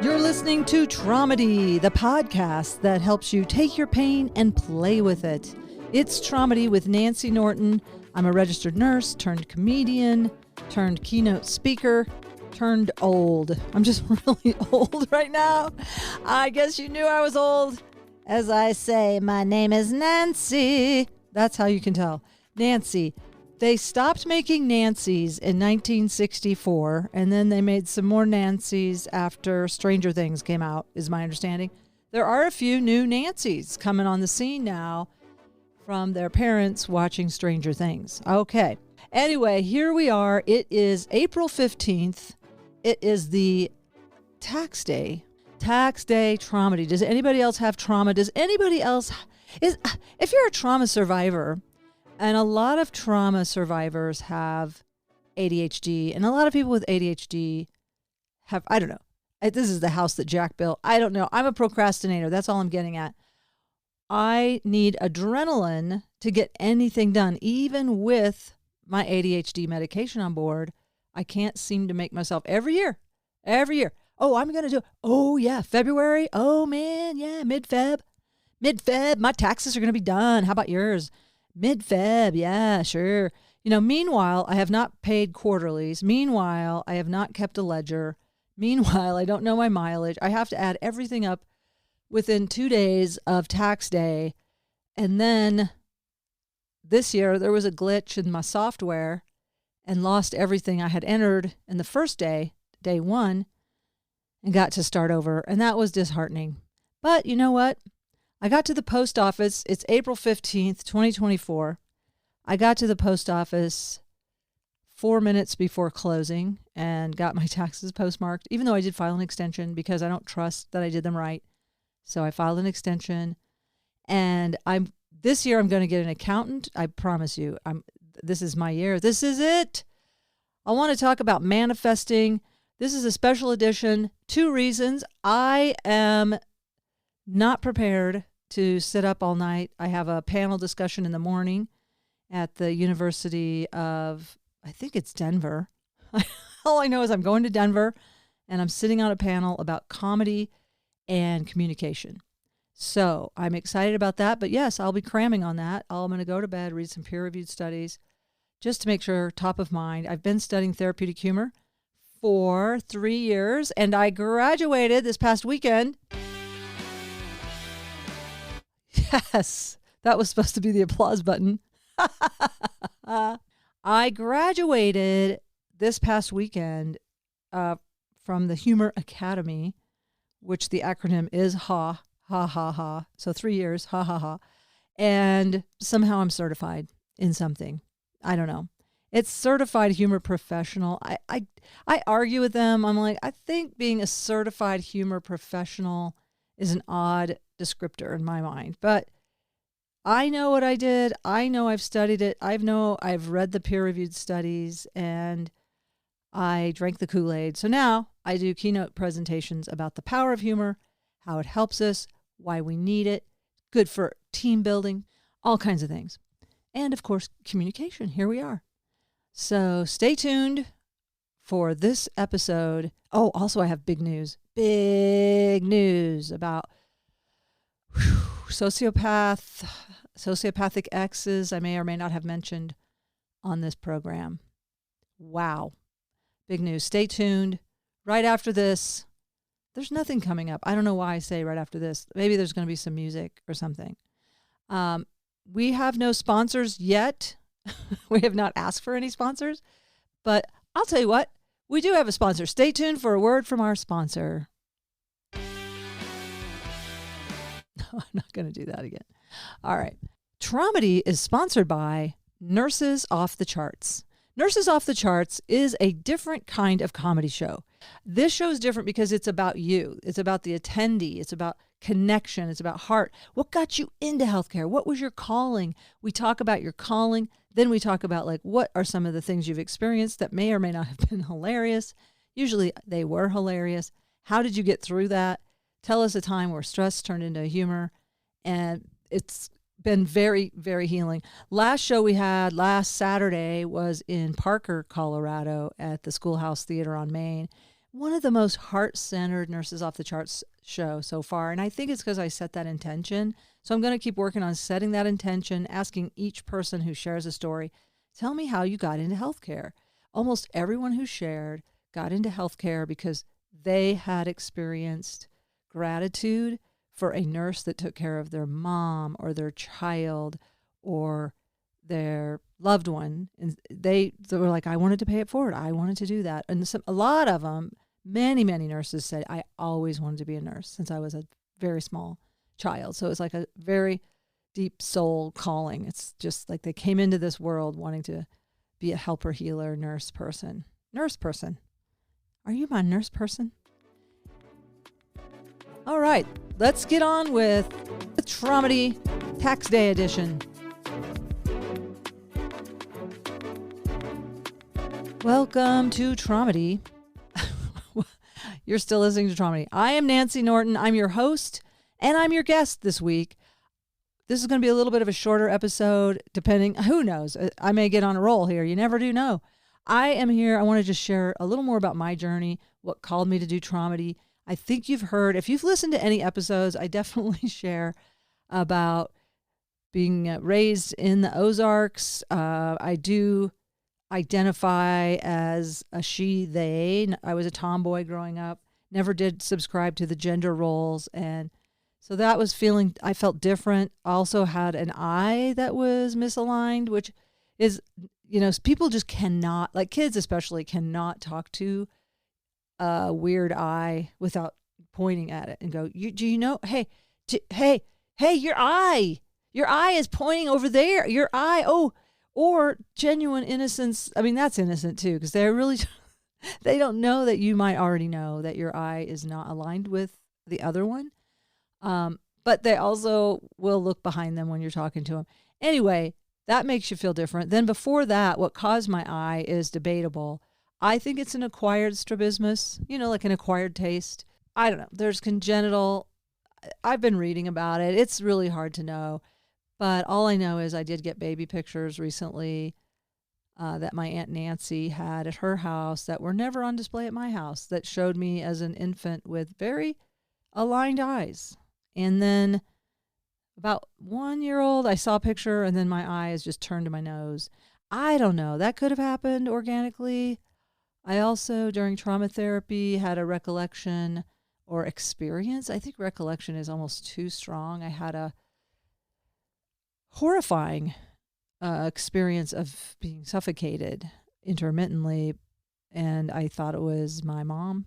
You're listening to Traumedy, the podcast that helps you take your pain and play with it. It's Traumedy with Nancy Norton. I'm a registered nurse turned comedian, turned keynote speaker, turned old. I'm just really old right now. I guess you knew I was old. As I say, my name is Nancy. That's how you can tell. Nancy. They stopped making Nancys in 1964, and then they made some more Nancys after Stranger Things came out, is my understanding. There are a few new Nancys coming on the scene now from their parents watching Stranger Things. Okay. Anyway, here we are. It is April 15th. It is the tax day. Tax day traumedy. Does anybody else have trauma? Does anybody else... If you're a trauma survivor... And a lot of trauma survivors have ADHD, and a lot of people with ADHD have, I don't know. This is the house that Jack built. I don't know. I'm a procrastinator. That's all I'm getting at. I need adrenaline to get anything done. Even with my ADHD medication on board, I can't seem to make myself every year. Oh, I'm going to do, oh yeah, February. Oh man, yeah, mid-Feb, my taxes are going to be done. How about yours? Mid-Feb, yeah, sure. Meanwhile, I have not paid quarterlies. Meanwhile, I have not kept a ledger. Meanwhile, I don't know my mileage. I have to add everything up within 2 days of tax day. And then this year, there was a glitch in my software and lost everything I had entered in the first day, day one, and got to start over. And that was disheartening. But you know what? I got to the post office. It's April 15th, 2024. I got to the post office 4 minutes before closing and got my taxes postmarked, even though I did file an extension because I don't trust that I did them right. So I filed an extension. And this year I'm going to get an accountant. I promise you, this is my year. This is it. I want to talk about manifesting. This is a special edition. 2 reasons. I am not prepared to sit up all night. I have a panel discussion in the morning at the University of, I think it's Denver. All I know is I'm going to Denver and I'm sitting on a panel about comedy and communication. So I'm excited about that. But yes, I'll be cramming on that. I'm going to go to bed, read some peer-reviewed studies just to make sure top of mind. I've been studying therapeutic humor for 3 years and I graduated this past weekend. Yes, that was supposed to be the applause button. I graduated this past weekend from the Humor Academy, which the acronym is HA, ha, ha, ha. So 3 years, ha, ha, ha. And somehow I'm certified in something. I don't know. It's certified humor professional. I argue with them. I'm like, I think being a certified humor professional is an odd descriptor in my mind, but I know what I did. I know I've studied it. I've read the peer-reviewed studies and I drank the Kool-Aid. So now I do keynote presentations about the power of humor, how it helps us, why we need it, good for team building, all kinds of things. And of course, communication. Here we are. So stay tuned for this episode. Oh, also I have big news about sociopathic exes I may or may not have mentioned on this program. Wow. Big news. Stay tuned. Right after this, there's nothing coming up. I don't know why I say right after this. Maybe there's going to be some music or something. We have no sponsors yet. We have not asked for any sponsors, but I'll tell you what, we do have a sponsor. Stay tuned for a word from our sponsor. I'm not going to do that again. All right. Traumedy is sponsored by Nurses Off the Charts. Nurses Off the Charts is a different kind of comedy show. This show is different because it's about you. It's about the attendee. It's about connection. It's about heart. What got you into healthcare? What was your calling? We talk about your calling. Then we talk about what are some of the things you've experienced that may or may not have been hilarious. Usually they were hilarious. How did you get through that? Tell us a time where stress turned into humor. And it's been very, very healing. Last show we had last Saturday was in Parker, Colorado at the Schoolhouse Theater on Main. one of the most heart-centered Nurses Off the Charts show so far. And I think it's because I set that intention. So I'm going to keep working on setting that intention, asking each person who shares a story, tell me how you got into healthcare. Almost everyone who shared got into healthcare because they had experienced gratitude for a nurse that took care of their mom or their child or their loved one. And they were like, I wanted to pay it forward. I wanted to do that. And a lot of them, many nurses said, I always wanted to be a nurse since I was a very small child. So it's like a very deep soul calling. It's just like they came into this world wanting to be a helper, healer, nurse person. Nurse person. Are you my nurse person? All right, let's get on with the Traumedy Tax Day edition. Welcome to Traumedy. You're still listening to Traumedy. I am Nancy Norton. I'm your host, and I'm your guest this week. This is going to be a little bit of a shorter episode, depending, who knows? I may get on a roll here. You never do know. I am here. I want to just share a little more about my journey, what called me to do Traumedy. I think you've heard, if you've listened to any episodes, I definitely share about being raised in the Ozarks. I do identify as a she, they. I was a tomboy growing up, never did subscribe to the gender roles. And so that was I felt different. Also had an eye that was misaligned, which is, people just cannot, like kids especially, cannot talk to a weird eye without pointing at it and go, do you know, hey, your eye is pointing over there. Your eye, or genuine innocence. I mean, that's innocent too, because they're really, they don't know that you might already know that your eye is not aligned with the other one. But they also will look behind them when you're talking to them. Anyway, that makes you feel different. Then before that, what caused my eye is debatable. I think it's an acquired strabismus, like an acquired taste. I don't know. There's congenital. I've been reading about it. It's really hard to know. But all I know is I did get baby pictures recently that my Aunt Nancy had at her house that were never on display at my house, that showed me as an infant with very aligned eyes. And then about 1 year old, I saw a picture and then my eyes just turned to my nose. I don't know. That could have happened organically. I also, during trauma therapy, had a recollection or experience. I think recollection is almost too strong. I had a horrifying experience of being suffocated intermittently, and I thought it was my mom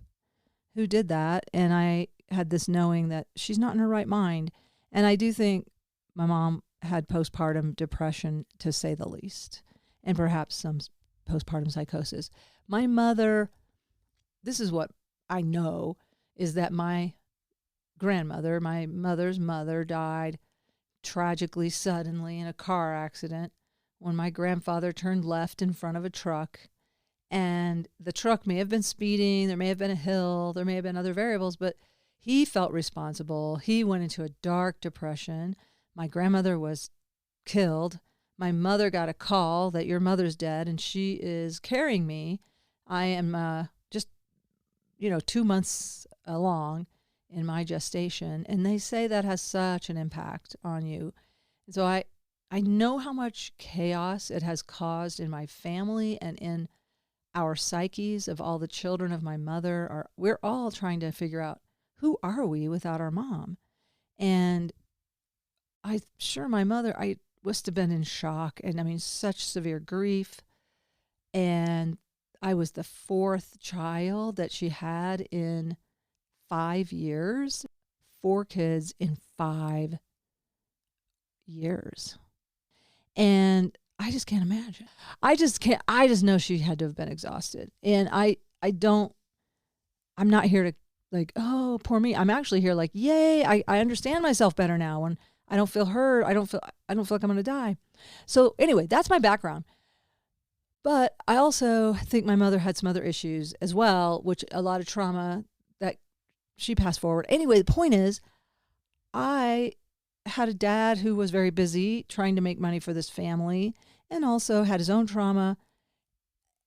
who did that. And I had this knowing that she's not in her right mind. And I do think my mom had postpartum depression, to say the least, and perhaps some postpartum psychosis. My mother, this is what I know, is that my grandmother, my mother's mother, died tragically suddenly in a car accident when my grandfather turned left in front of a truck. And the truck may have been speeding, there may have been a hill, there may have been other variables, but he felt responsible. He went into a dark depression. My grandmother was killed. My mother got a call that your mother's dead and she is carrying me. I am just 2 months along in my gestation, and they say that has such an impact on you. And so I know how much chaos it has caused in my family and in our psyches of all the children of my mother. We're all trying to figure out, who are we without our mom? And I'm sure my mother, I must have been in shock, and I mean, such severe grief. And I was the fourth child that she had in 5 years, 4 kids in 5 years. And I just can't imagine. I just know she had to have been exhausted. And I'm not here to like, oh, poor me. I'm actually here like, yay, I understand myself better now. When I don't feel hurt, I don't feel like I'm going to die. So anyway, that's my background. But I also think my mother had some other issues as well, which a lot of trauma that she passed forward. Anyway, the point is, I had a dad who was very busy trying to make money for this family and also had his own trauma.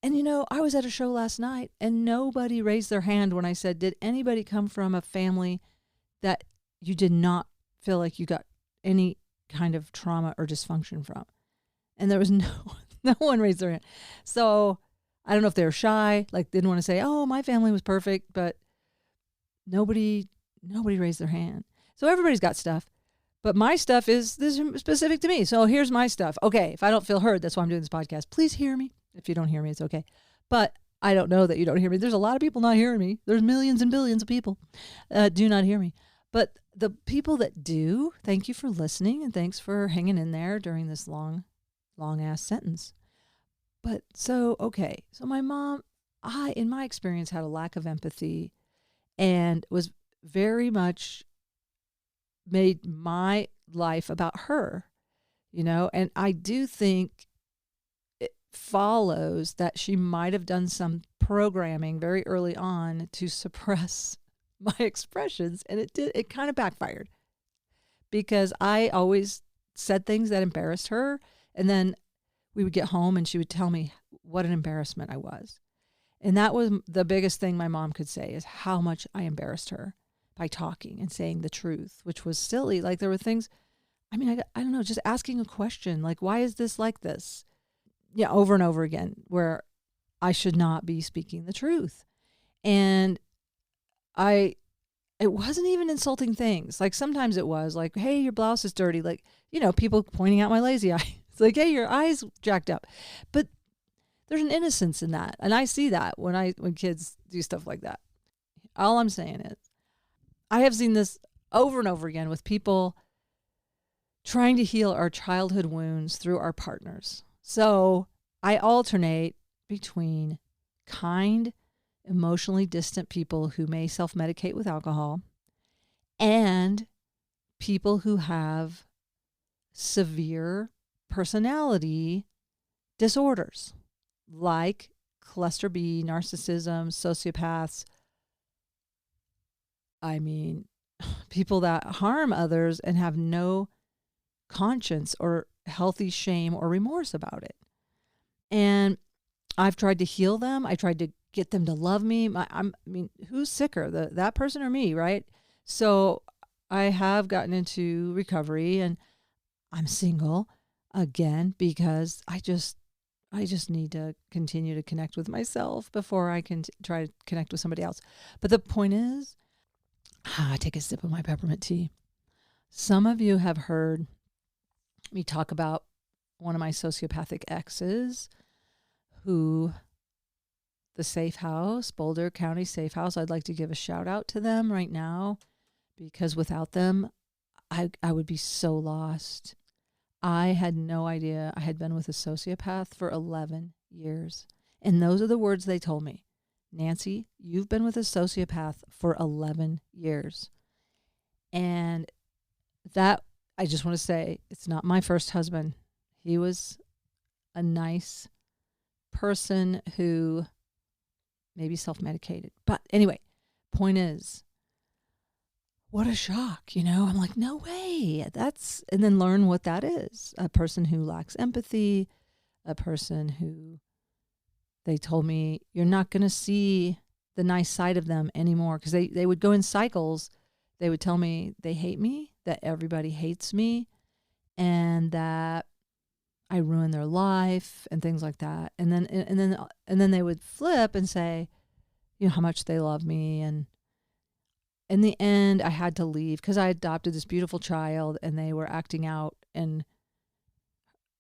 And, I was at a show last night and nobody raised their hand when I said, did anybody come from a family that you did not feel like you got any kind of trauma or dysfunction from? And there was no one raised their hand. So I don't know if they were shy, like didn't want to say, oh, my family was perfect, but nobody raised their hand. So everybody's got stuff, but my stuff is this specific to me. So here's my stuff. Okay, if I don't feel heard, that's why I'm doing this podcast. Please hear me. If you don't hear me, it's okay. But I don't know that you don't hear me. There's a lot of people not hearing me. There's millions and billions of people do not hear me. But the people that do, thank you for listening and thanks for hanging in there during this long ass sentence. But so my mom, in my experience, had a lack of empathy and was very much made my life about her, and I do think it follows that she might have done some programming very early on to suppress my expressions, and it kind of backfired because I always said things that embarrassed her, and then we would get home and she would tell me what an embarrassment I was. And that was the biggest thing my mom could say, is how much I embarrassed her by talking and saying the truth, which was silly. Like there were things, I don't know, just asking a question, like, why is this like this? Yeah, over and over again, where I should not be speaking the truth. And it wasn't even insulting things. Like sometimes it was like, hey, your blouse is dirty. Like, people pointing out my lazy eye. It's like, hey, your eye's jacked up. But there's an innocence in that. And I see that when kids do stuff like that. All I'm saying is, I have seen this over and over again with people trying to heal our childhood wounds through our partners. So I alternate between kind, emotionally distant people who may self-medicate with alcohol and people who have severe personality disorders like cluster B, narcissism, sociopaths. People that harm others and have no conscience or healthy shame or remorse about it. And I've tried to heal them. I tried to get them to love me. Who's sicker, that person or me, right? So I have gotten into recovery and I'm single again because I just need to continue to connect with myself before I can try to connect with somebody else. But the point is, I take a sip of my peppermint tea. Some of you have heard me talk about one of my sociopathic exes who, the safe house, Boulder County Safe House, I'd like to give a shout out to them right now because without them, I would be so lost. I had no idea I had been with a sociopath for 11 years. And those are the words they told me. Nancy, you've been with a sociopath for 11 years. And that, I just want to say, it's not my first husband. He was a nice person who maybe self-medicated. But anyway, point is, what a shock, I'm like, no way. And then learn what that is. A person who lacks empathy, a person who they told me, you're not going to see the nice side of them anymore. Because they would go in cycles. They would tell me they hate me, that everybody hates me, and that I ruin their life and things like that. And then they would flip and say, how much they love me. And in the end, I had to leave because I adopted this beautiful child and they were acting out and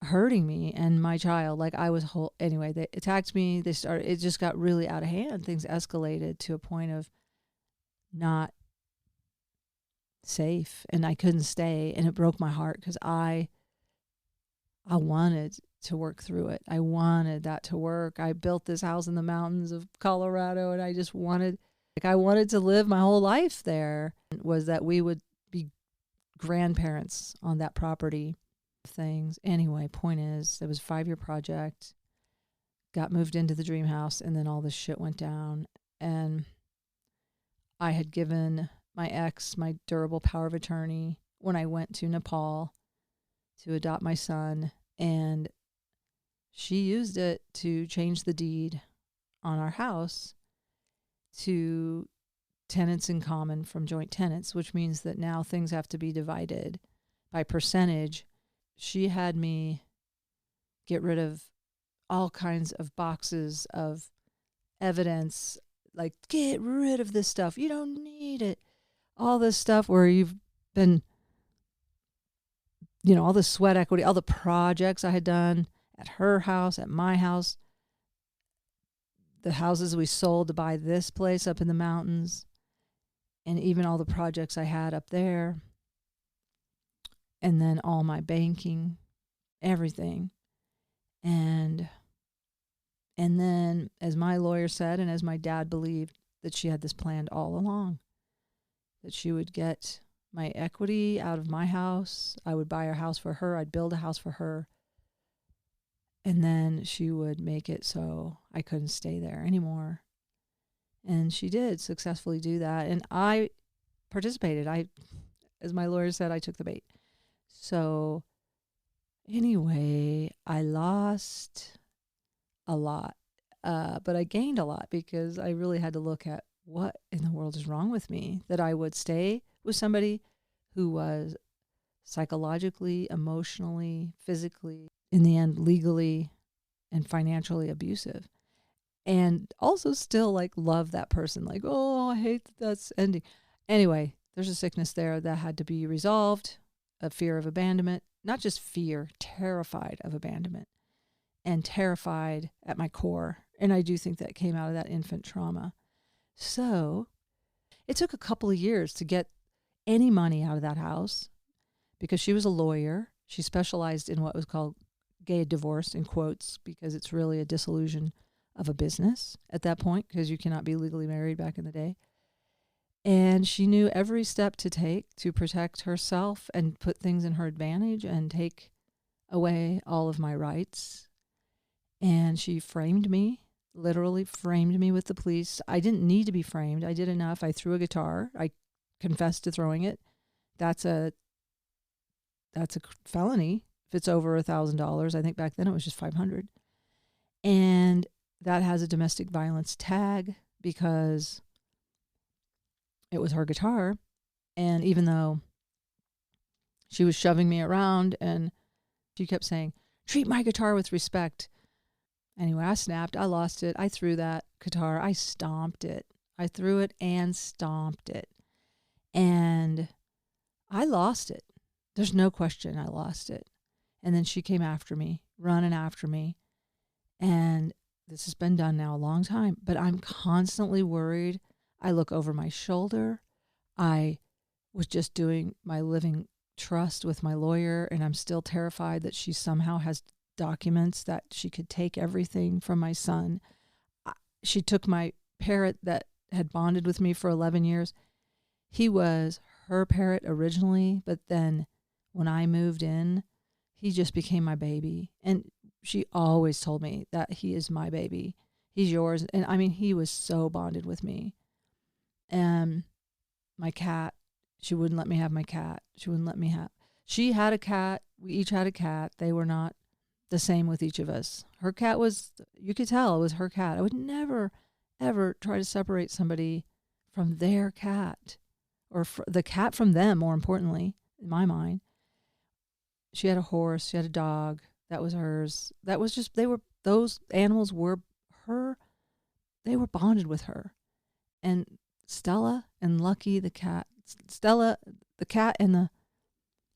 hurting me and my child. Like I was anyway, they attacked me. It just got really out of hand. Things escalated to a point of not safe and I couldn't stay. And it broke my heart because I wanted to work through it. I wanted that to work. I built this house in the mountains of Colorado and I just wanted to live my whole life there. Was that we would be grandparents on that property. Things. Anyway, point is, it was a 5-year project, got moved into the dream house, and then all this shit went down. And I had given my ex my durable power of attorney when I went to Nepal to adopt my son. And she used it to change the deed on our house to tenants in common from joint tenants, which means that now things have to be divided by percentage. She had me get rid of all kinds of boxes of evidence, like, get rid of this stuff. You don't need it. All this stuff where you've been, all the sweat equity, all the projects I had done at her house, at my house, the houses we sold to buy this place up in the mountains, and even all the projects I had up there, and then all my banking, everything. And then, as my lawyer said, and as my dad believed, that she had this planned all along, that she would get my equity out of my house. I would buy a house for her. I'd build a house for her. And then she would make it so I couldn't stay there anymore. And she did successfully do that. And I participated. As my lawyer said, I took the bait. So anyway, I lost a lot, but I gained a lot because I really had to look at what in the world is wrong with me, that I would stay with somebody who was psychologically, emotionally, physically, in the end, legally and financially abusive. And also still love that person. Oh, I hate that that's ending. Anyway, there's a sickness there that had to be resolved, a fear of abandonment, not just fear, terrified of abandonment and terrified at my core. And I do think that came out of that infant trauma. So it took a couple of years to get any money out of that house because she was a lawyer. She specialized in what was called gay divorce, in quotes, because it's really a dissolution of a business at that point, because you cannot be legally married back in the day. And she knew every step to take to protect herself and put things in her advantage and take away all of my rights. And she framed me, literally framed me with the police. I didn't need to be framed. I did enough. I threw a guitar. I confessed to throwing it. That's a felony if it's over $1,000. I think back then it was just $500. And that has a domestic violence tag because it was her guitar. And even though she was shoving me around and she kept saying, treat my guitar with respect. Anyway, I snapped. I lost it. I threw that guitar. I stomped it. I threw it and stomped it. And I lost it. There's no question I lost it. And then she came after me, running after me. And this has been done now a long time, but I'm constantly worried. I look over my shoulder. I was just doing my living trust with my lawyer, and I'm still terrified that she somehow has documents that she could take everything from my son. She took my parrot that had bonded with me for 11 years. He was her parrot originally, but then when I moved in, he just became my baby. And she always told me that he is my baby. He's yours. And I mean, he was so bonded with me. And my cat, she wouldn't let me have my cat. She had a cat. We each had a cat. They were not the same with each of us. Her cat was, you could tell it was her cat. I would never, ever try to separate somebody from their cat or the cat from them, more importantly, in my mind. She had a horse. She had a dog. That was hers. That was just, those animals were her. They were bonded with her. And Stella and Lucky, the cat, Stella, the cat and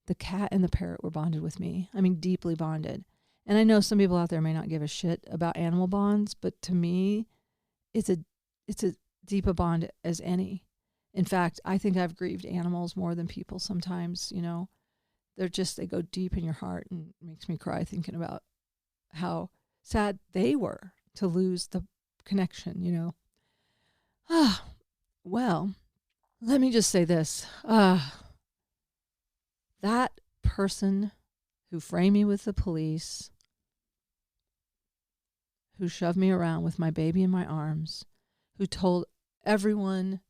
the cat and the parrot were bonded with me. I mean, deeply bonded. And I know some people out there may not give a shit about animal bonds, but to me, it's a deep a bond as any. In fact, I think I've grieved animals more than people sometimes, they go deep in your heart, and it makes me cry thinking about how sad they were to lose the connection, Well, let me just say this. That person who framed me with the police, who shoved me around with my baby in my arms, who told everyone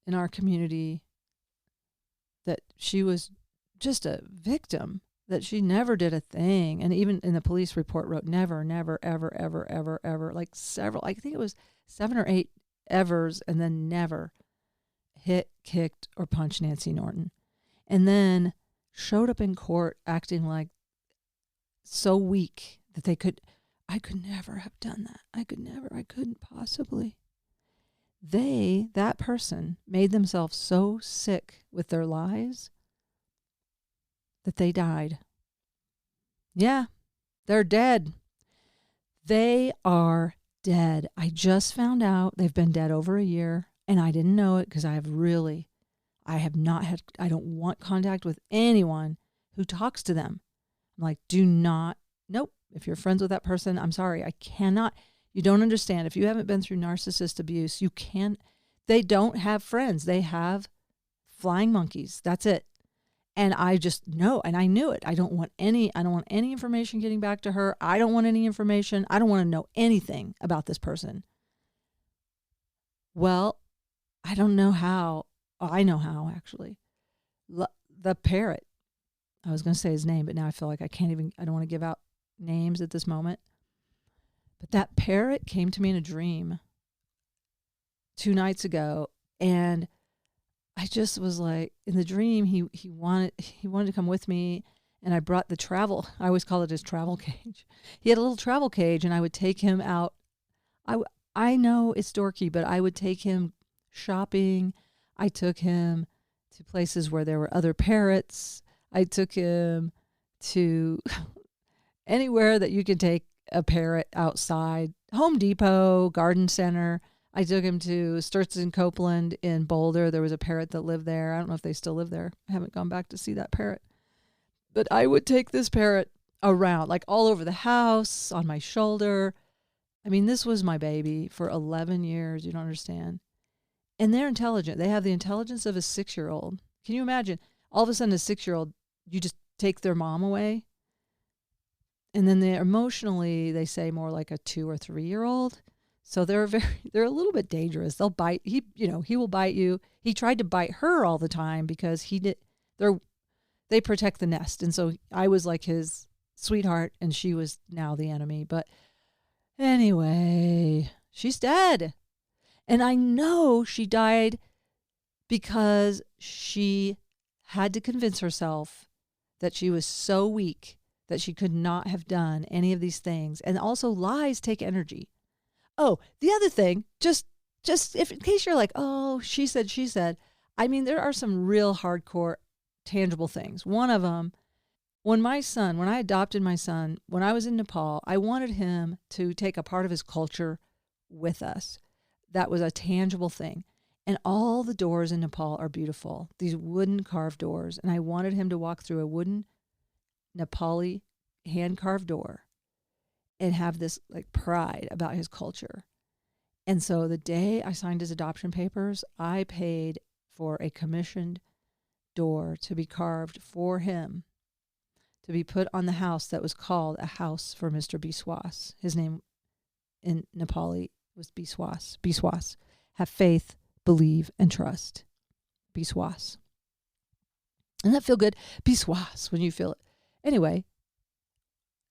in our community that she was just a victim that she never did a thing. And even in the police report wrote never, never, ever, ever, ever, ever, like several, I think it was 7 or 8 evers, and then never hit, kicked, or punched Nancy Norton. And then showed up in court acting like so weak that I could never have done that. I couldn't possibly. That person made themselves so sick with their lies that they died. Yeah, they're dead. They are dead. I just found out they've been dead over a year, and I didn't know it because I don't want contact with anyone who talks to them. I'm like, nope. If you're friends with that person, I'm sorry, I cannot. You don't understand. If you haven't been through narcissist abuse, they don't have friends. They have flying monkeys. That's it. And I just know, and I knew it. I don't want any information getting back to her. I don't want any information. I don't want to know anything about this person. Well, I don't know how. I know how, actually. The parrot, I was going to say his name, but now I feel like I don't want to give out names at this moment. But that parrot came to me in a dream 2 nights ago, and I just was like, in the dream, he wanted to come with me, and I brought I always call it his travel cage. He had a little travel cage, and I would take him out. I know it's dorky, but I would take him shopping. I took him to places where there were other parrots. I took him to anywhere that you could take a parrot outside. Home Depot, Garden Center. I took him to Sturts and Copeland in Boulder. There was a parrot that lived there. I don't know if they still live there. I haven't gone back to see that parrot. But I would take this parrot around, like all over the house, on my shoulder. I mean, this was my baby for 11 years. You don't understand. And they're intelligent. They have the intelligence of a 6-year-old. Can you imagine? All of a sudden, a 6-year-old, you just take their mom away. And then emotionally, they say more like a 2 or 3-year-old. So they're a little bit dangerous. They'll bite. He will bite you. He tried to bite her all the time because they protect the nest. And so I was like his sweetheart, and she was now the enemy. But anyway, she's dead. And I know she died because she had to convince herself that she was so weak that she could not have done any of these things. And also, lies take energy. Oh, the other thing, just if in case you're like, oh, she said, I mean, there are some real hardcore, tangible things. One of them, when I adopted my son, when I was in Nepal, I wanted him to take a part of his culture with us. That was a tangible thing. And all the doors in Nepal are beautiful, these wooden carved doors. And I wanted him to walk through a wooden Nepali hand-carved door and have this like pride about his culture. And so the day I signed his adoption papers, I paid for a commissioned door to be carved for him, to be put on the house that was called a house for Mr. Biswas. His name in Nepali was Biswas. Biswas. Have faith, believe, and trust. Biswas. Doesn't that feel good? Biswas, when you feel it. Anyway,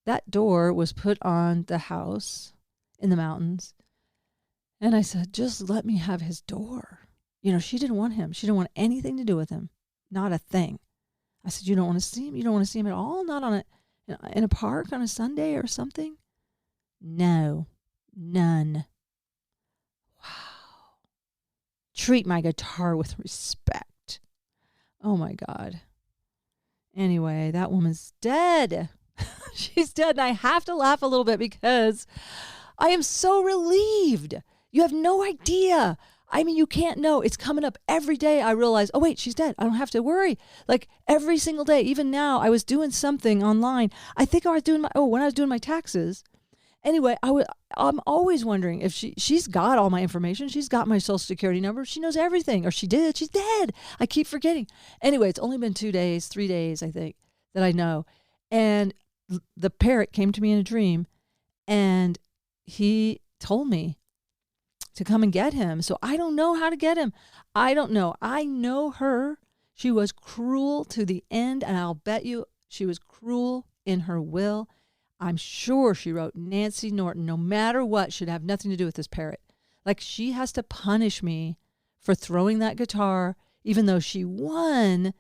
that door was put on the house in the mountains. And I said, just let me have his door. She didn't want him. She didn't want anything to do with him. Not a thing. I said, you don't want to see him? You don't want to see him at all? Not in a park on a Sunday or something? No, none. Wow. Treat my guitar with respect. Oh my God. Anyway, that woman's dead. She's dead. And I have to laugh a little bit because I am so relieved. You have no idea. I mean, you can't know. It's coming up every day. I realize, oh, wait, she's dead. I don't have to worry. Like every single day, even now, I was doing something online. I think I was doing when I was doing my taxes. Anyway, I'm always wondering if she's got all my information. She's got my social security number. She knows everything, or she did. She's dead. I keep forgetting. Anyway, it's only been 2 days, 3 days, I think, that I know. And the parrot came to me in a dream, and he told me to come and get him. So I don't know how to get him. I don't know. I know her. She was cruel to the end, and I'll bet you She was cruel in her will. I'm sure she wrote, Nancy Norton, no matter what, should have nothing to do with this parrot. Like, she has to punish me for throwing that guitar, even though she won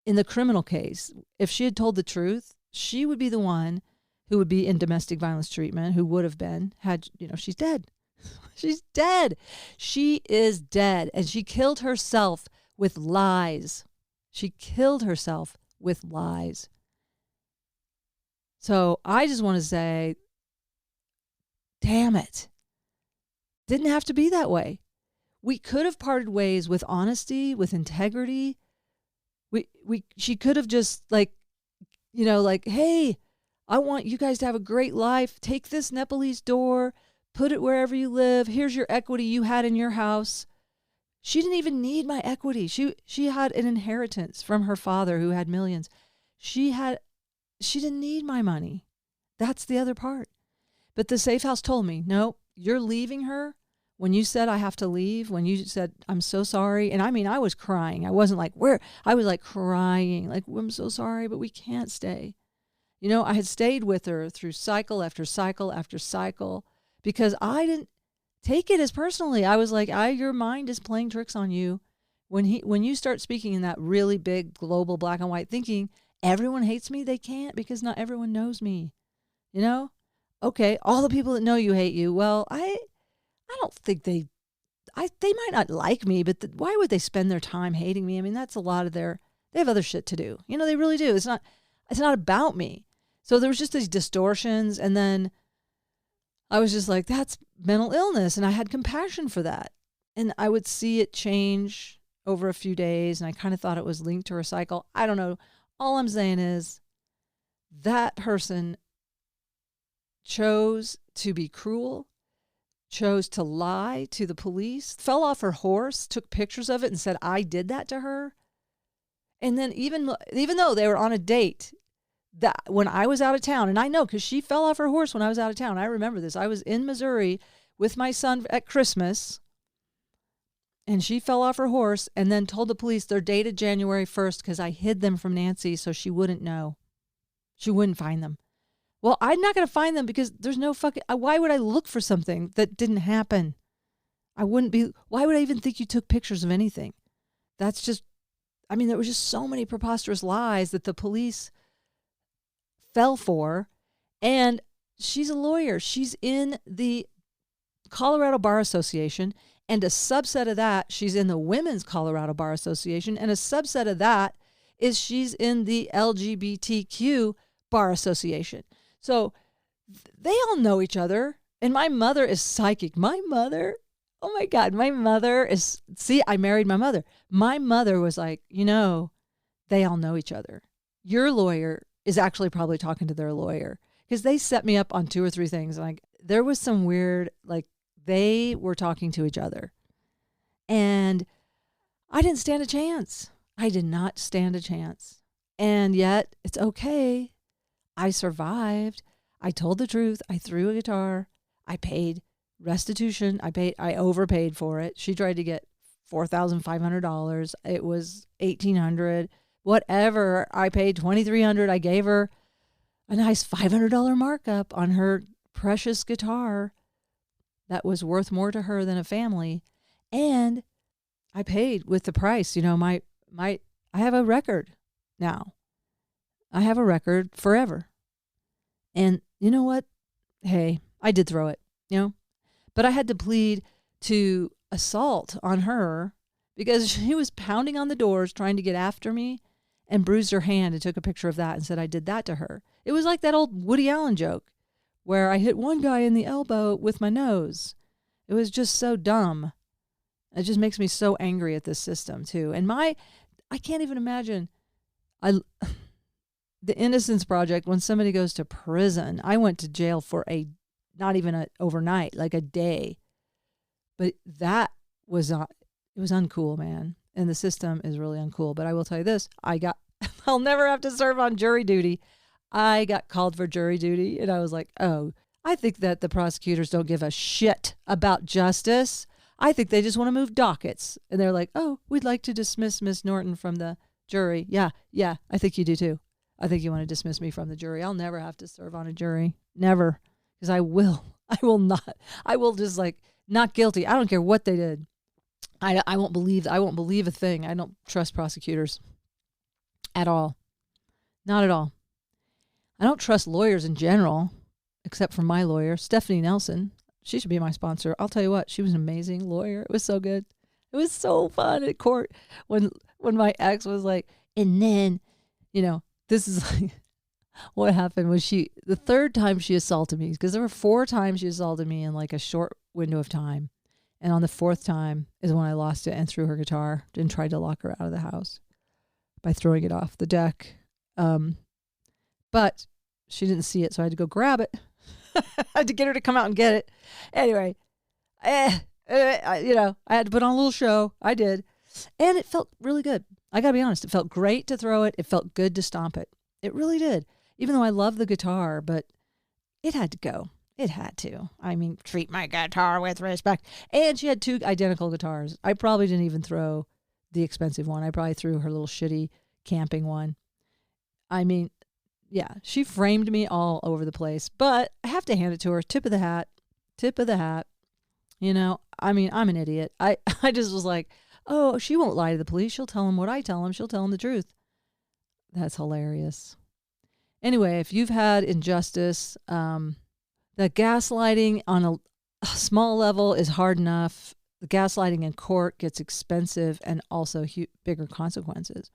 in the criminal case. If she had told the truth, she would be the one who would be in domestic violence treatment, who would have been, had, she's dead. She's dead. She is dead. And she killed herself with lies. She killed herself with lies. So I just want to say, damn it. Didn't have to be that way. We could have parted ways with honesty, with integrity. She could have just hey, I want you guys to have a great life. Take this Nepalese door, put it wherever you live. Here's your equity you had in your house. She didn't even need my equity. She had an inheritance from her father who had millions. She didn't need my money. That's the other part. But the safe house told me, no, you're leaving her. When you said I have to leave, when you said I'm so sorry, and I mean, I was crying. I wasn't like, I was like crying, like, I'm so sorry, but we can't stay. I had stayed with her through cycle after cycle after cycle because I didn't take it as personally. I was like, your mind is playing tricks on you. When you start speaking in that really big global black and white thinking, everyone hates me, they can't, because not everyone knows me. Okay, all the people that know you hate you. Well, I don't think they might not like me, but why would they spend their time hating me? I mean, that's a lot of they have other shit to do. They really do. It's not about me. So there was just these distortions. And then I was just like, that's mental illness. And I had compassion for that. And I would see it change over a few days. And I kind of thought it was linked to her cycle. I don't know. All I'm saying is that person chose to be cruel, chose to lie to the police, fell off her horse, took pictures of it and said, I did that to her. And then even though they were on a date, that when I was out of town, and I know because she fell off her horse when I was out of town. I remember this. I was in Missouri with my son at Christmas, and she fell off her horse and then told the police they're dated January 1st because I hid them from Nancy so she wouldn't know. She wouldn't find them. Well, I'm not going to find them because there's no fucking... Why would I look for something that didn't happen? Why would I even think you took pictures of anything? That's just... I mean, there was just so many preposterous lies that the police fell for. And she's a lawyer. She's in the Colorado Bar Association. And a subset of that, she's in the Women's Colorado Bar Association. And a subset of that is she's in the LGBTQ Bar Association. So they all know each other. And my mother is psychic. My mother, oh my God, my mother is, see, I married my mother. My mother was like, they all know each other. Your lawyer is actually probably talking to their lawyer because they set me up on 2 or 3 things. Like there was some weird, they were talking to each other. And I didn't stand a chance. I did not stand a chance. And yet it's okay. I survived. I told the truth. I threw a guitar. I paid restitution. I overpaid for it. She tried to get $4,500. It was $1,800. Whatever. I paid $2,300. I gave her a nice $500 markup on her precious guitar that was worth more to her than a family. And I paid with the price. I have a record now. I have a record forever. And you know what? Hey, I did throw it, but I had to plead to assault on her because she was pounding on the doors trying to get after me and bruised her hand and took a picture of that and said I did that to her. It was like that old Woody Allen joke where I hit one guy in the elbow with my nose. It was just so dumb. It just makes me so angry at this system too. And I can't even imagine the Innocence Project, when somebody goes to prison. I went to jail for not even an overnight, like a day. But that was it was uncool, man. And the system is really uncool. But I will tell you this, I'll never have to serve on jury duty. I got called for jury duty and I was like, oh, I think that the prosecutors don't give a shit about justice. I think they just want to move dockets. And they're like, oh, we'd like to dismiss Miss Norton from the jury. Yeah, I think you do too. I think you want to dismiss me from the jury. I'll never have to serve on a jury. Never. Because I will not. I will just like, not guilty. I don't care what they did. I won't believe a thing. I don't trust prosecutors at all. Not at all. I don't trust lawyers in general, except for my lawyer, Stephanie Nelson. She should be my sponsor. I'll tell you what, she was an amazing lawyer. It was so good. It was so fun at court when my ex was like, and then, this is like, what happened was the third time she assaulted me, because there were 4 times she assaulted me in like a short window of time. And on the 4th time is when I lost it and threw her guitar and tried to lock her out of the house by throwing it off the deck. But she didn't see it, so I had to go grab it. I had to get her to come out and get it. Anyway, I had to put on a little show. I did. And it felt really good. I got to be honest. It felt great to throw it. It felt good to stomp it. It really did. Even though I love the guitar, but it had to go. It had to. I mean, treat my guitar with respect. And she had 2 identical guitars. I probably didn't even throw the expensive one. I probably threw her little shitty camping one. I mean, yeah, she framed me all over the place. But I have to hand it to her. Tip of the hat. I mean, I'm an idiot. I just was like, oh, she won't lie to the police. She'll tell them what I tell them. She'll tell them the truth. That's hilarious. Anyway, if you've had injustice, the gaslighting on a small level is hard enough. The gaslighting in court gets expensive and also bigger consequences.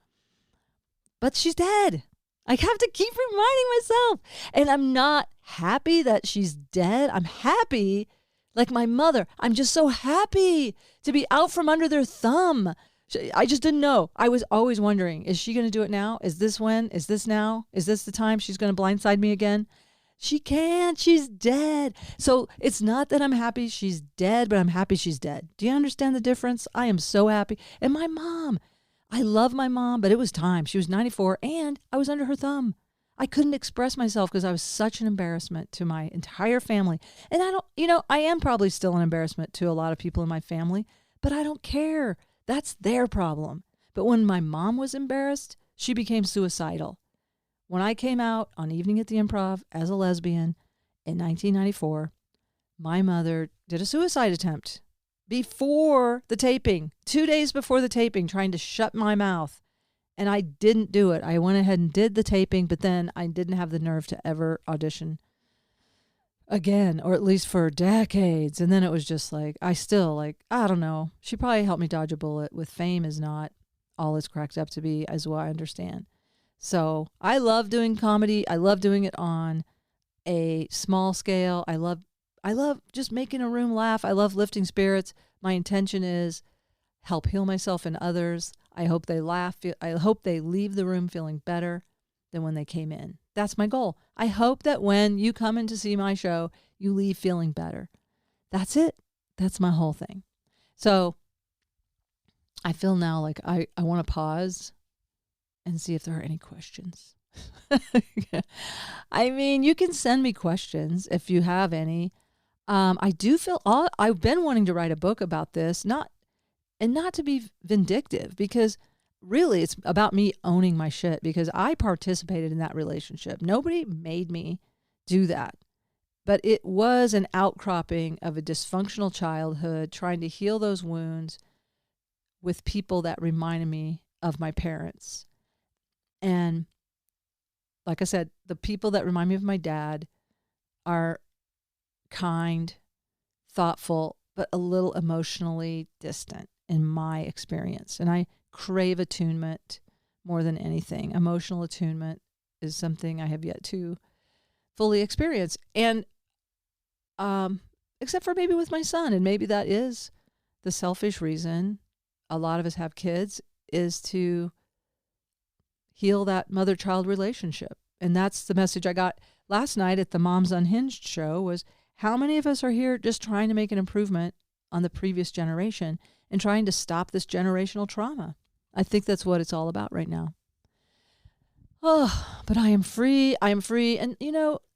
But she's dead. I have to keep reminding myself. And I'm not happy that she's dead. I'm happy, like my mother. I'm just so happy to be out from under their thumb. I just didn't know. I was always wondering, is she going to do it now? Is this when? Is this now? Is this the time she's going to blindside me again? She can't. She's dead. So it's not that I'm happy she's dead, but I'm happy she's dead. Do you understand the difference? I am so happy. And my mom, I love my mom, but it was time. She was 94 and I was under her thumb. I couldn't express myself because I was such an embarrassment to my entire family. And I am probably still an embarrassment to a lot of people in my family, but I don't care. That's their problem. But when my mom was embarrassed, she became suicidal. When I came out on Evening at the Improv as a lesbian in 1994, my mother did a suicide attempt before the taping, 2 days before the taping, trying to shut my mouth. And I didn't do it. I went ahead and did the taping, but then I didn't have the nerve to ever audition again, or at least for decades. And then it was just like, I don't know. She probably helped me dodge a bullet. With fame is not all it's cracked up to be, as what I understand. So I love doing comedy. I love doing it on a small scale. I love just making a room laugh. I love lifting spirits. My intention is help heal myself and others. I hope they laugh. I hope they leave the room feeling better than when they came in. That's my goal. I hope that when you come in to see my show, you leave feeling better. That's it. That's my whole thing. So I feel now like I want to pause and see if there are any questions. I mean, you can send me questions if you have any. I do feel I've been wanting to write a book about this, not to be vindictive, because really it's about me owning my shit, because I participated in that relationship. Nobody made me do that. But it was an outcropping of a dysfunctional childhood, trying to heal those wounds with people that reminded me of my parents. And like I said, the people that remind me of my dad are kind, thoughtful, but a little emotionally distant in my experience. And I crave attunement more than anything. Emotional attunement is something I have yet to fully experience. And except for maybe with my son, and maybe that is the selfish reason a lot of us have kids, is to heal that mother-child relationship. And that's the message I got last night at the Moms Unhinged show, was how many of us are here just trying to make an improvement on the previous generation and trying to stop this generational trauma. I think that's what it's all about right now. Oh, but I am free. I am free. And,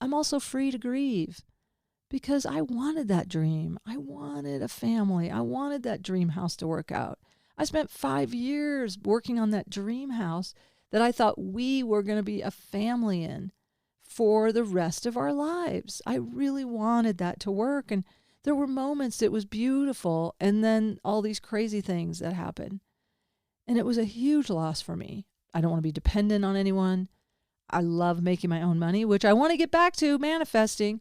I'm also free to grieve, because I wanted that dream. I wanted a family. I wanted that dream house to work out. I spent 5 years working on that dream house that I thought we were going to be a family in for the rest of our lives. I really wanted that to work. And there were moments it was beautiful, and then all these crazy things that happened. And it was a huge loss for me. I don't want to be dependent on anyone. I love making my own money, which I want to get back to manifesting.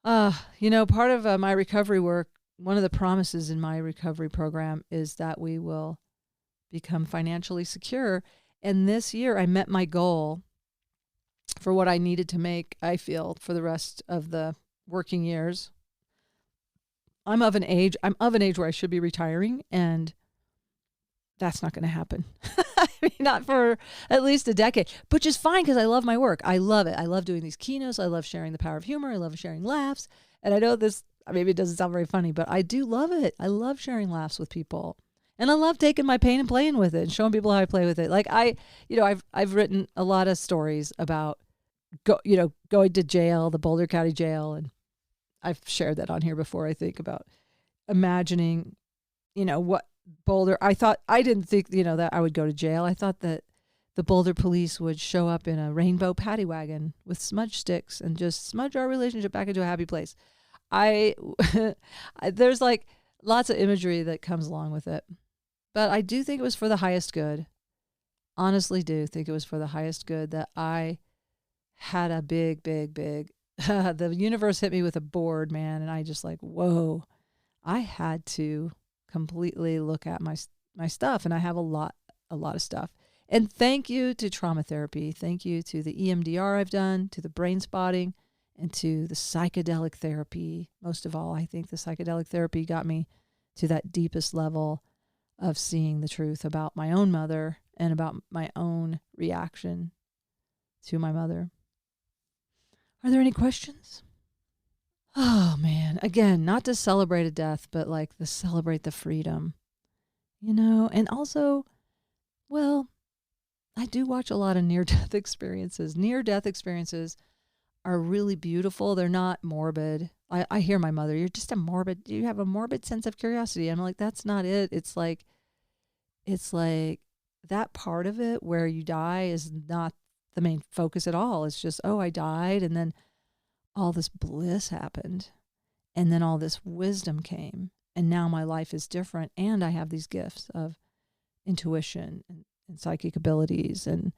Part of my recovery work, one of the promises in my recovery program is that we will become financially secure. And this year I met my goal for what I needed to make, I feel, for the rest of the working years. I'm of an age where I should be retiring, and that's not going to happen. I mean, not for at least a decade, which is fine because I love my work. I love it. I love doing these keynotes. I love sharing the power of humor. I love sharing laughs. And I know this, maybe it doesn't sound very funny, but I do love it. I love sharing laughs with people. And I love taking my pain and playing with it and showing people how I play with it. Like I've written a lot of stories about going to jail, the Boulder County Jail. And I've shared that on here before, I think, about imagining, what Boulder, I didn't think, that I would go to jail. I thought that the Boulder police would show up in a rainbow paddy wagon with smudge sticks and just smudge our relationship back into a happy place. There's like lots of imagery that comes along with it, but I do think it was for the highest good. Honestly do think it was for the highest good that I had a big, the universe hit me with a board, man. And I just like, whoa, I had to completely look at my stuff. And I have a lot of stuff. And thank you to trauma therapy. Thank you to the EMDR I've done, to the brain spotting, and to the psychedelic therapy. Most of all, I think the psychedelic therapy got me to that deepest level of seeing the truth about my own mother and about my own reaction to my mother. Are there any questions? Oh, man. Again, not to celebrate a death, but like to celebrate the freedom, and also, well, I do watch a lot of near-death experiences. Near-death experiences are really beautiful. They're not morbid. I hear my mother, you have a morbid sense of curiosity. I'm like, that's not it. It's like that part of it where you die is not the main focus at all. It's just, I died, and then all this bliss happened, and then all this wisdom came, and now my life is different, and I have these gifts of intuition and psychic abilities and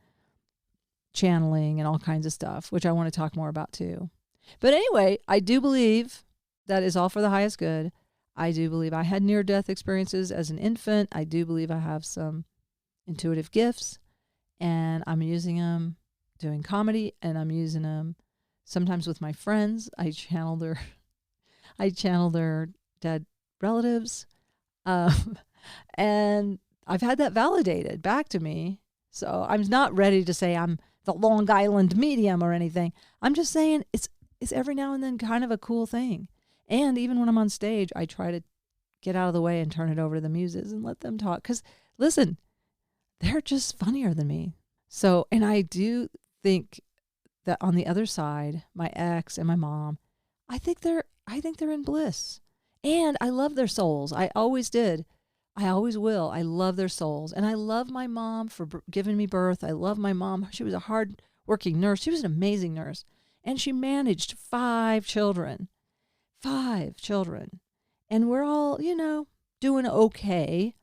channeling and all kinds of stuff, which I want to talk more about too. But anyway, I do believe that is all for the highest good. I do believe I had near-death experiences as an infant. I do believe I have some intuitive gifts, and I'm using them doing comedy, and I'm using them sometimes with my friends. I channel their dead relatives, and I've had that validated back to me. So I'm not ready to say I'm the Long Island medium or anything. I'm just saying it's every now and then kind of a cool thing. And even when I'm on stage, I try to get out of the way and turn it over to the muses and let them talk. Because listen, they're just funnier than me. So, and I do think that on the other side, my ex and my mom, I think they're in bliss. And I love their souls. I always did. I always will. I love their souls. And I love my mom for giving me birth. I love my mom. She was a hard-working nurse. She was an amazing nurse. And she managed 5 children. 5 children. And we're all, doing okay.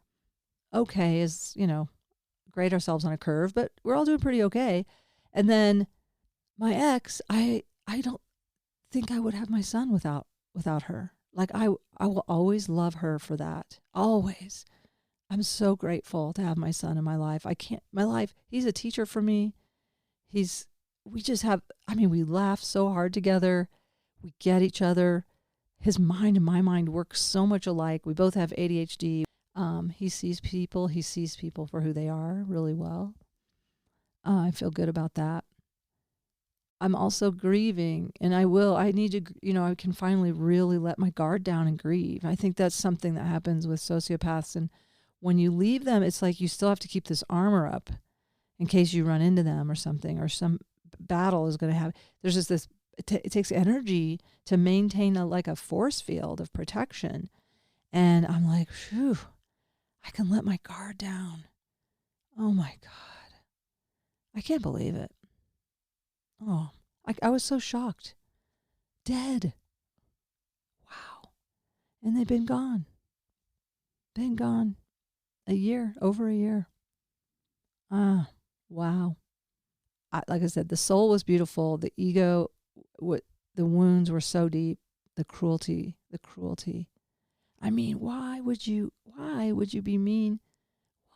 Okay is, grade ourselves on a curve, but we're all doing pretty okay. And then my ex, I don't think I would have my son without her. Like I will always love her for that. Always. I'm so grateful to have my son in my life. He's a teacher for me. We laugh so hard together. We get each other. His mind and my mind work so much alike. We both have ADHD. He sees people for who they are really well. I feel good about that. I'm also grieving, and I need to, I can finally really let my guard down and grieve. I think that's something that happens with sociopaths. And when you leave them, it's like you still have to keep this armor up in case you run into them or something, or some battle is going to happen. There's just this, it takes energy to maintain a force field of protection. And I'm like, phew, I can let my guard down. Oh my God. I can't believe it. Oh, I was so shocked. Dead. Wow. And they've been gone. Been gone a year, over a year. Wow. Like I said, the soul was beautiful. The ego, the wounds were so deep. The cruelty. I mean, why would you be mean?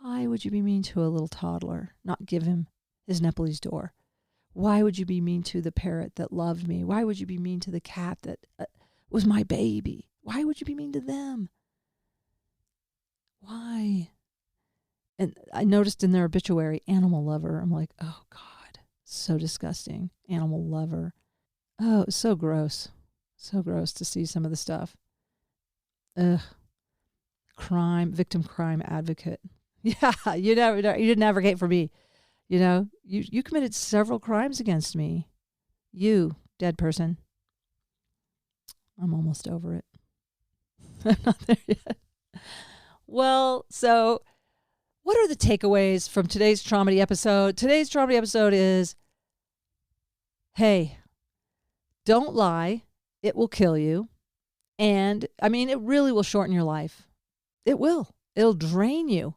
Why would you be mean to a little toddler? Not give him his Nepalese door. Why would you be mean to the parrot that loved me? Why would you be mean to the cat that was my baby? Why would you be mean to them? Why? And I noticed in their obituary, animal lover. I'm like, oh God, so disgusting. Animal lover. Oh, it was so gross. So gross to see some of the stuff. Ugh. Victim crime advocate. Yeah, you didn't advocate for me. You know, you committed several crimes against me. You, dead person. I'm almost over it. I'm not there yet. Well, so what are the takeaways from today's Traumedy episode? Today's Traumedy episode is, hey, don't lie. It will kill you. And, I mean, it really will shorten your life. It will. It'll drain you.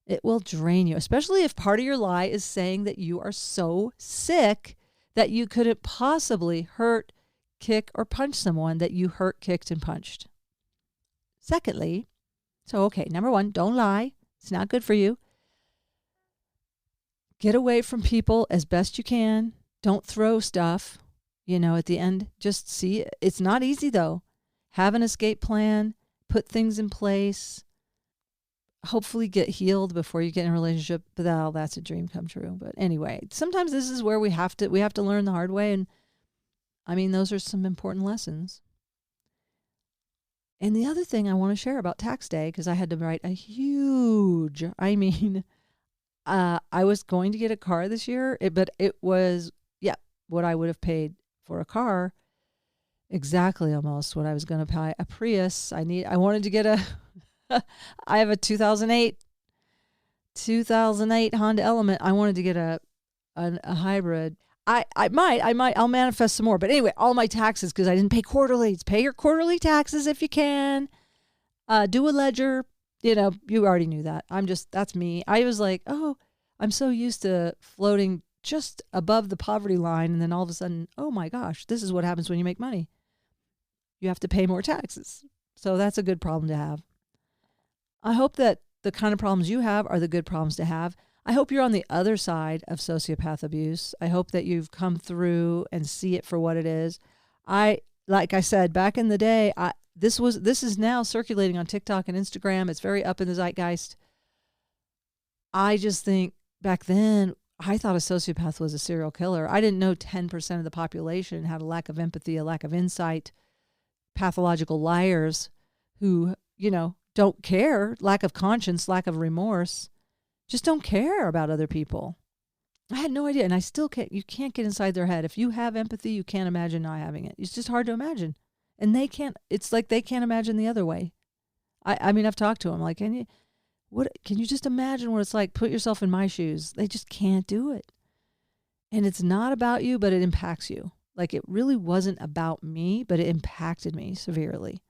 It will drain you, especially if part of your lie is saying that you are so sick that you couldn't possibly hurt, kick, or punch someone that you hurt, kicked, and punched. Secondly, number one, don't lie. It's not good for you. Get away from people as best you can. Don't throw stuff. At the end, just see. It's not easy, though. Have an escape plan. Put things in place. Hopefully get healed before you get in a relationship. But that's a dream come true. But anyway, sometimes this is where we have to learn the hard way. And I mean, those are some important lessons. And the other thing I want to share about tax day, because I had to write I was going to get a car this year, but it was, what I would have paid for a car. Exactly almost what I was going to pay. A Prius. I wanted to get I have a 2008 Honda Element. I wanted to get a hybrid. I'll manifest some more. But anyway, all my taxes, because I didn't pay quarterly. Pay your quarterly taxes if you can. Do a ledger. You already knew that. That's me. I was like, oh, I'm so used to floating just above the poverty line. And then all of a sudden, oh my gosh, this is what happens when you make money. You have to pay more taxes. So that's a good problem to have. I hope that the kind of problems you have are the good problems to have. I hope you're on the other side of sociopath abuse. I hope that you've come through and see it for what it is. Like I said, back in the day, this is now circulating on TikTok and Instagram. It's very up in the zeitgeist. I just think back then, I thought a sociopath was a serial killer. I didn't know 10% of the population had a lack of empathy, a lack of insight, pathological liars who, don't care, lack of conscience, lack of remorse, just don't care about other people. I had no idea. And I still you can't get inside their head. If you have empathy, you can't imagine not having it. It's just hard to imagine. And it's like they can't imagine the other way. I mean, I've talked to them like, can you just imagine what it's like? Put yourself in my shoes. They just can't do it. And it's not about you, but it impacts you. Like it really wasn't about me, but it impacted me severely.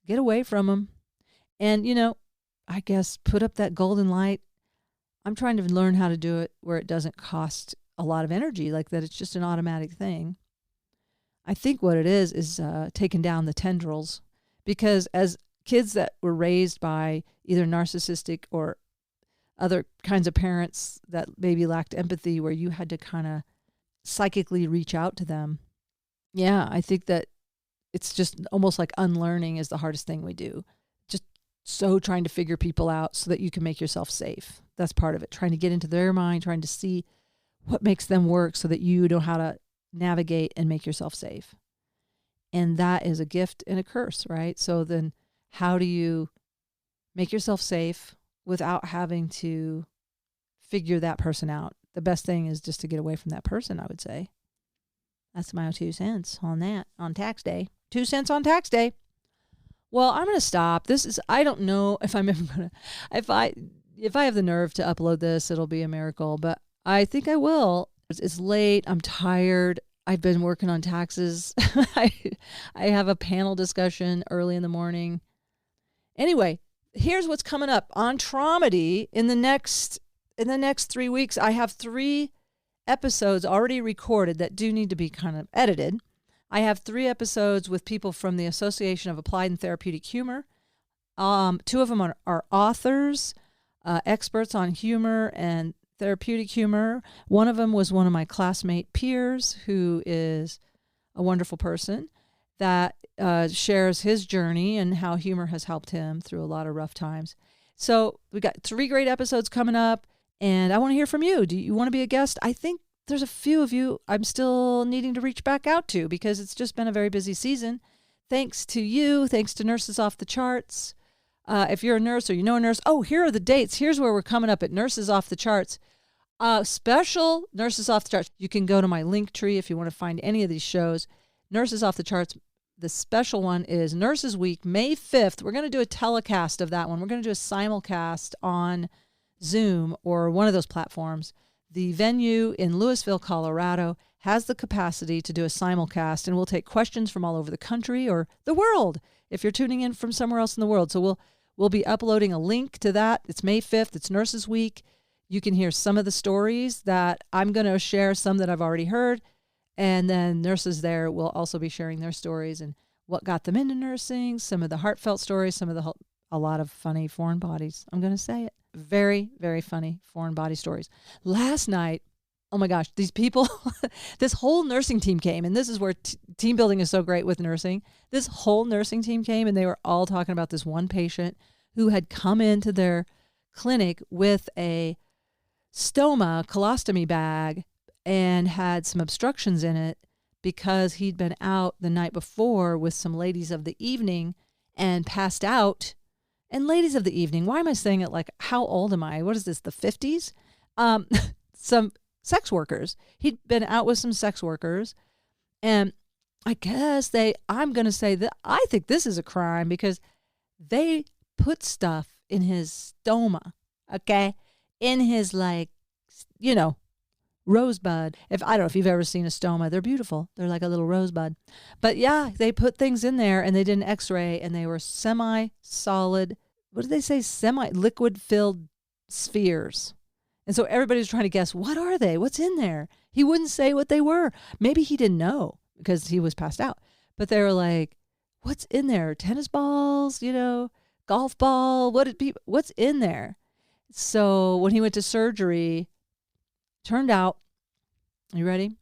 Get away from them. And, I guess put up that golden light. I'm trying to learn how to do it where it doesn't cost a lot of energy, like that it's just an automatic thing. I think what it is taking down the tendrils, because as kids that were raised by either narcissistic or other kinds of parents that maybe lacked empathy, where you had to kind of psychically reach out to them. Yeah, I think that it's just almost like unlearning is the hardest thing we do. Just so trying to figure people out so that you can make yourself safe. That's part of it. Trying to get into their mind, trying to see what makes them work so that you know how to navigate and make yourself safe. And that is a gift and a curse, right? So then how do you make yourself safe without having to figure that person out? The best thing is just to get away from that person, I would say. That's my 2 cents on that, on tax day. 2 cents on tax day. Well, I'm going to stop. I don't know if I'm ever going to, if I have the nerve to upload this, it'll be a miracle. But I think I will. It's late. I'm tired. I've been working on taxes. I have a panel discussion early in the morning. Anyway, here's what's coming up on Traumedy in the next 3 weeks. I have 3 episodes already recorded that do need to be kind of edited. I have 3 episodes with people from the Association of Applied and Therapeutic Humor. 2 of them are authors, experts on humor and therapeutic humor. One of them was one of my classmate peers who is a wonderful person that shares his journey and how humor has helped him through a lot of rough times. So we got 3 great episodes coming up, and I want to hear from you. Do you want to be a guest? I think there's a few of you I'm still needing to reach back out to because it's just been a very busy season. Thanks to you. Thanks to Nurses Off the Charts. If you're a nurse or you know a nurse, here are the dates. Here's where we're coming up at Nurses Off the Charts. Special Nurses Off the Charts. You can go to my link tree if you want to find any of these shows. Nurses Off the Charts. The special one is Nurses Week, May 5th. We're going to do a telecast of that one. We're going to do a simulcast on Zoom or one of those platforms. The venue in Louisville, Colorado has the capacity to do a simulcast, and we'll take questions from all over the country or the world if you're tuning in from somewhere else in the world. So we'll be uploading a link to that. It's May 5th. It's Nurses Week. You can hear some of the stories that I'm going to share, some that I've already heard, and then nurses there will also be sharing their stories and what got them into nursing, some of the heartfelt stories, a lot of funny foreign bodies. I'm going to say it. Very, very funny foreign body stories. Last night, oh my gosh, these people, this whole nursing team came, and this is where team building is so great with nursing. This whole nursing team came, and they were all talking about this one patient who had come into their clinic with a colostomy bag and had some obstructions in it because he'd been out the night before with some ladies of the evening and passed out. And ladies of the evening, why am I saying it like, how old am I? What is this, the 50s? Some sex workers. He'd been out with some sex workers. And I guess I'm going to say that I think this is a crime because they put stuff in his stoma, okay? In his, rosebud. I don't know if you've ever seen a stoma. They're beautiful. They're like a little rosebud. But yeah, they put things in there and they did an x-ray and they were semi-solid, what did they say? Semi-liquid filled spheres. And so everybody's trying to guess, what are they? What's in there? He wouldn't say what they were. Maybe he didn't know because he was passed out. But they were like, what's in there? Tennis balls, golf ball. What's in there? So when he went to surgery, turned out, you ready?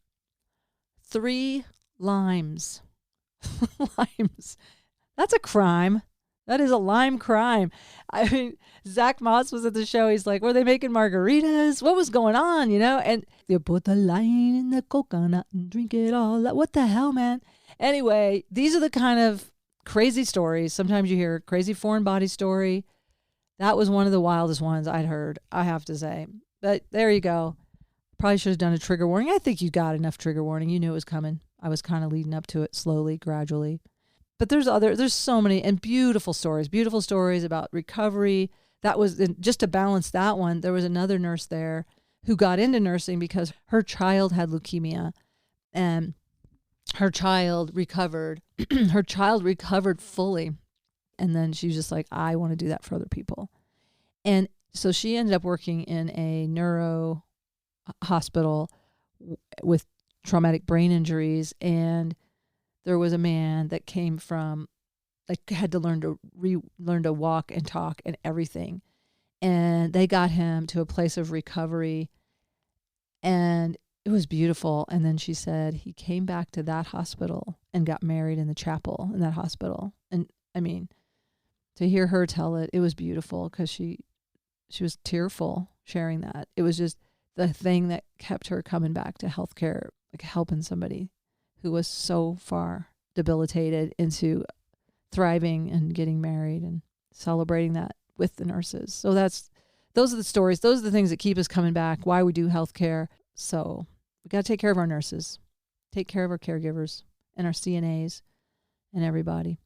3 limes. Limes. That's a crime. That is a lime crime. I mean, Zach Moss was at the show. He's like, were they making margaritas? What was going on, And you put the lime in the coconut and drink it all. What the hell, man? Anyway, these are the kind of crazy stories. Sometimes you hear a crazy foreign body story. That was one of the wildest ones I'd heard, I have to say. But there you go. Probably should have done a trigger warning. I think you got enough trigger warning. You knew it was coming. I was kind of leading up to it slowly, gradually. But there's so many and beautiful stories about recovery. That was, just to balance that one, there was another nurse there who got into nursing because her child had leukemia and her child recovered. Her child recovered fully. And then she was just like, I want to do that for other people. And so she ended up working in a neuro hospital with traumatic brain injuries. And there was a man that came from, had to learn to walk and talk and everything. And they got him to a place of recovery. And it was beautiful. And then she said he came back to that hospital and got married in the chapel in that hospital. And I mean, to hear her tell it, it was beautiful because she was tearful sharing that. It was just the thing that kept her coming back to healthcare, like helping somebody who was so far debilitated into thriving and getting married and celebrating that with the nurses. So those are the stories. Those are the things that keep us coming back, why we do healthcare. So we got to take care of our nurses, take care of our caregivers and our CNAs and everybody.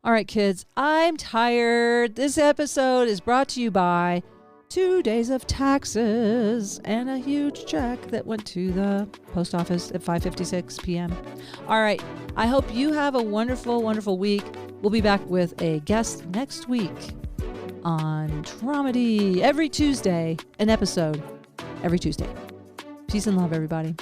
All right, kids, I'm tired. This episode is brought to you by 2 days of taxes, and a huge check that went to the post office at 5:56 p.m. All right. I hope you have a wonderful, wonderful week. We'll be back with a guest next week on Traumedy. Every Tuesday, an episode. Every Tuesday. Peace and love, everybody.